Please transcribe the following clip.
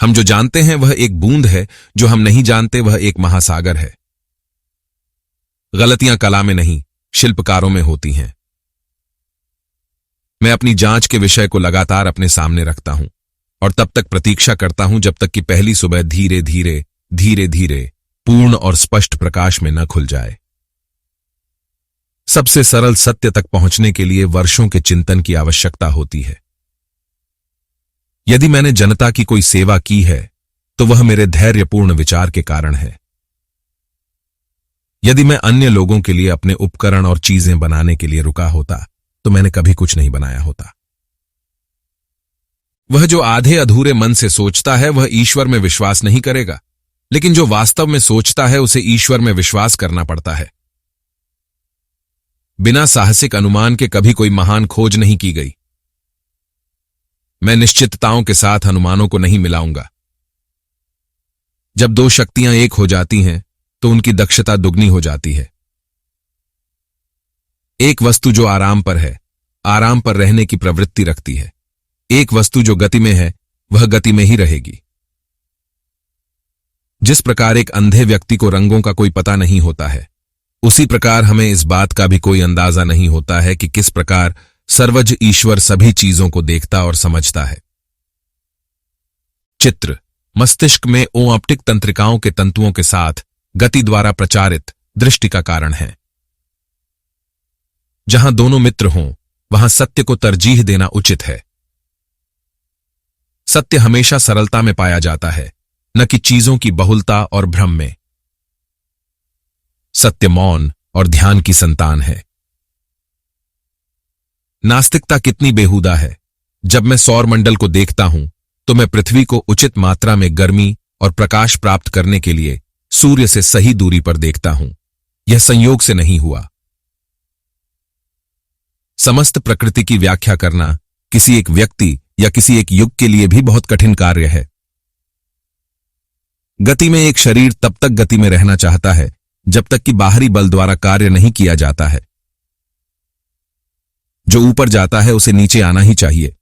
हम जो जानते हैं वह एक बूंद है, जो हम नहीं जानते वह एक महासागर है। गलतियां कला में नहीं, शिल्पकारों में होती हैं। मैं अपनी जांच के विषय को लगातार अपने सामने रखता हूं और तब तक प्रतीक्षा करता हूं जब तक कि पहली सुबह धीरे धीरे धीरे धीरे पूर्ण और स्पष्ट प्रकाश में न खुल जाए। सबसे सरल सत्य तक पहुंचने के लिए वर्षों के चिंतन की आवश्यकता होती है। यदि मैंने जनता की कोई सेवा की है तो वह मेरे धैर्यपूर्ण विचार के कारण है। यदि मैं अन्य लोगों के लिए अपने उपकरण और चीजें बनाने के लिए रुका होता तो मैंने कभी कुछ नहीं बनाया होता। वह जो आधे अधूरे मन से सोचता है वह ईश्वर में विश्वास नहीं करेगा, लेकिन जो वास्तव में सोचता है उसे ईश्वर में विश्वास करना पड़ता है। बिना साहसिक अनुमान के कभी कोई महान खोज नहीं की गई। मैं निश्चितताओं के साथ अनुमानों को नहीं मिलाऊंगा। जब दो शक्तियां एक हो जाती हैं तो उनकी दक्षता दुगनी हो जाती है। एक वस्तु जो आराम पर है, आराम पर रहने की प्रवृत्ति रखती है। एक वस्तु जो गति में है, वह गति में ही रहेगी। जिस प्रकार एक अंधे व्यक्ति को रंगों का कोई पता नहीं होता है, उसी प्रकार हमें इस बात का भी कोई अंदाजा नहीं होता है कि किस प्रकार सर्वज्ञ ईश्वर सभी चीजों को देखता और समझता है। चित्र मस्तिष्क में ऑप्टिक तंत्रिकाओं के तंतुओं के साथ गति द्वारा प्रचारित दृष्टि का कारण है। जहां दोनों मित्र हों, वहां सत्य को तरजीह देना उचित है। सत्य हमेशा सरलता में पाया जाता है, न कि चीजों की बहुलता और भ्रम में। सत्य मौन और ध्यान की संतान है। नास्तिकता कितनी बेहुदा है। जब मैं सौरमंडल को देखता हूं तो मैं पृथ्वी को उचित मात्रा में गर्मी और प्रकाश प्राप्त करने के लिए सूर्य से सही दूरी पर देखता हूं। यह संयोग से नहीं हुआ। समस्त प्रकृति की व्याख्या करना किसी एक व्यक्ति या किसी एक युग के लिए भी बहुत कठिन कार्य है। गति में एक शरीर तब तक गति में रहना चाहता है जब तक कि बाहरी बल द्वारा कार्य नहीं किया जाता है। जो ऊपर जाता है उसे नीचे आना ही चाहिए।